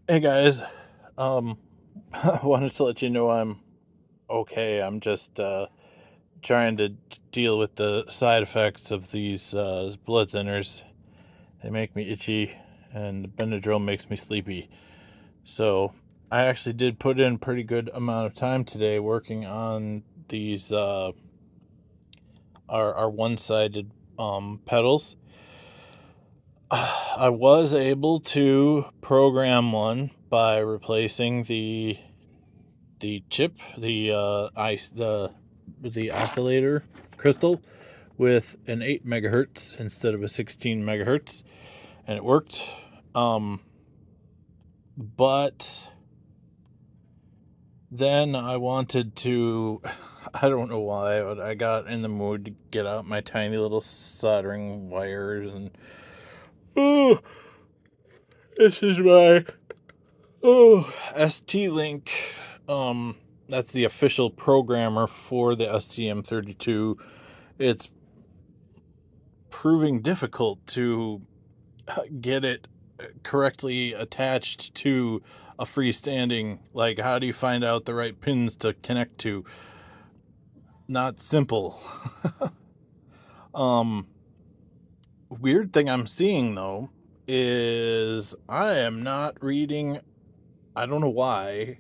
Hey guys, um, I wanted to let you know I'm okay. I'm just trying to deal with the side effects of these blood thinners. They make me itchy, and the Benadryl makes me sleepy. So I actually did put in a pretty good amount of time today working on these our one-sided pedals. I was able to program one by replacing the chip, the oscillator crystal with an 8 megahertz instead of a 16 megahertz, and it worked. Um, but then I wanted to, I don't know why, but I got in the mood to get out my tiny little soldering wires and, oh, this is my, ST Link. Um, that's the official programmer for the STM32. It's proving difficult to get it correctly attached to a freestanding. Like, how do you find out the right pins to connect to? Not simple. um Weird thing I'm seeing though is I am not reading. I don't know why.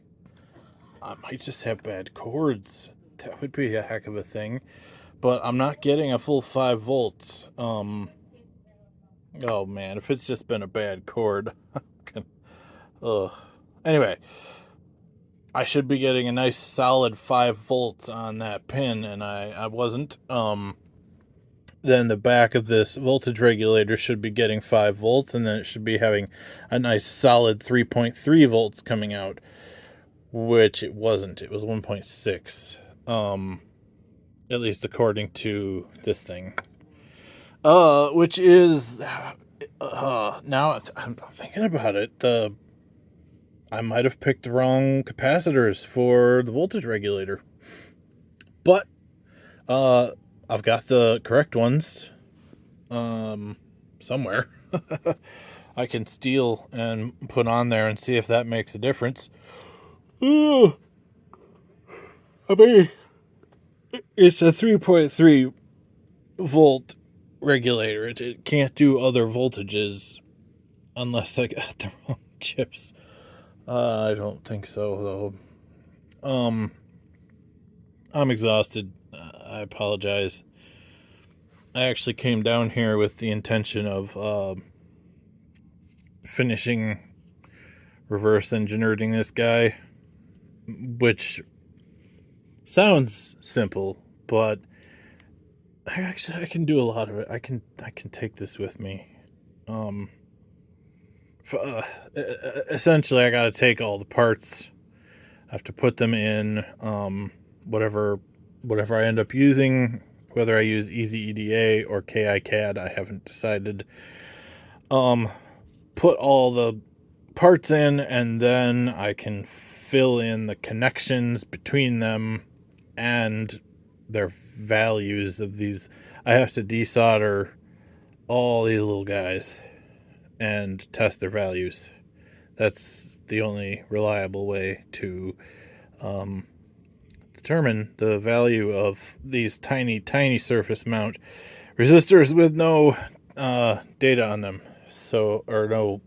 I might just have bad cords. That would be a heck of a thing. But I'm not getting a full 5 volts. Oh man, if it's just been a bad cord. Ugh. Anyway, I should be getting a nice solid 5 volts on that pin, and I wasn't. Then the back of this voltage regulator should be getting 5 volts, and then it should be having a nice solid 3.3 volts coming out, which it wasn't. It was 1.6, at least according to this thing. Which is, now I'm thinking about it, I might have picked the wrong capacitors for the voltage regulator. But uh I've got the correct ones somewhere. I can steal and put on there and see if that makes a difference. Ooh, I mean, it's a 3.3 volt regulator. It can't do other voltages unless I got the wrong chips. I don't think so though. I'm exhausted. I apologize. I actually came down here with the intention of finishing reverse engineering this guy, which sounds simple, but I can do a lot of it. I can take this with me. Um, Essentially, I got to take all the parts. I have to put them in whatever whatever I end up using. Whether I use Easy EDA or KiCad, I haven't decided. Um, put all the parts in, and then I can fill in the connections between them and their values of these. I have to desolder all these little guys and test their values. That's the only reliable way to um, determine the value of these tiny, tiny surface mount resistors with no data on them. So, or no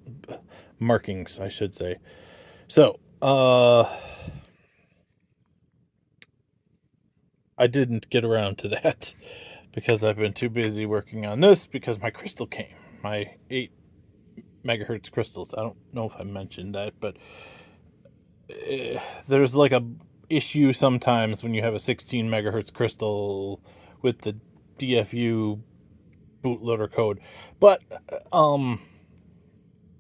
markings, I should say. So, I didn't get around to that because I've been too busy working on this because my crystal came. My 8 megahertz crystals. I don't know if I mentioned that, but there's like a issue sometimes when you have a 16 megahertz crystal with the DFU bootloader code. But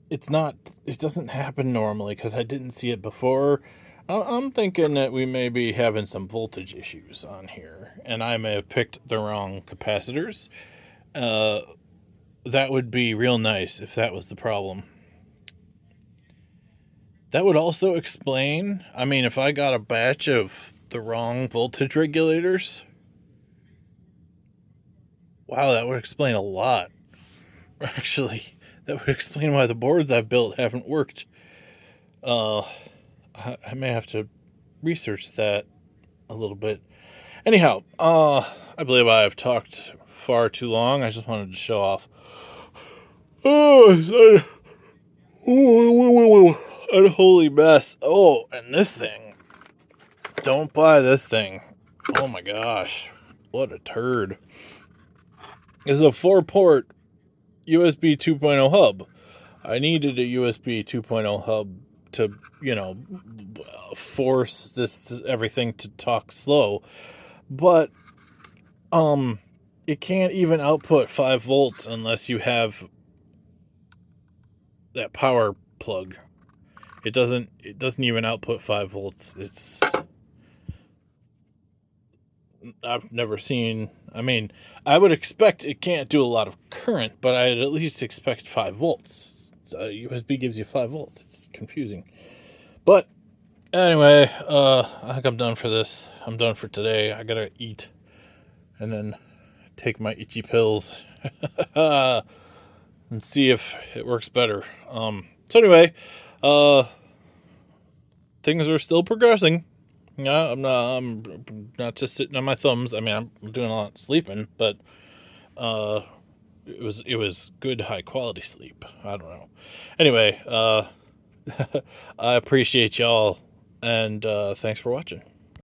it's not, it doesn't happen normally because I didn't see it before. I'm thinking that we may be having some voltage issues on here, and I may have picked the wrong capacitors. Uh, that would be real nice if that was the problem. That would also explain, I mean, if I got a batch of the wrong voltage regulators, wow, that would explain a lot. Actually, that would explain why the boards I've built haven't worked. Uh, I may have to research that a little bit. Anyhow, I believe I have talked far too long. I just wanted to show off. Oh, unholy mess. Oh, and this thing. Don't buy this thing. Oh my gosh. What a turd. It's a 4-port USB 2.0 hub. I needed a USB 2.0 hub to, force this everything to talk slow, but it can't even output 5 volts unless you have that power plug. It doesn't even output 5 volts. I've never seen. I mean, I would expect it can't do a lot of current, but I'd at least expect 5 volts. USB gives you 5 volts. It's confusing. But anyway, I think I'm done for this. I'm done for today. I gotta eat and then take my itchy pills and see if it works better. So anyway, uh, things are still progressing. Yeah, I'm not just sitting on my thumbs. I mean, I'm doing a lot of sleeping, but uh, it was good high quality sleep. I don't know. Anyway, I appreciate y'all, and thanks for watching.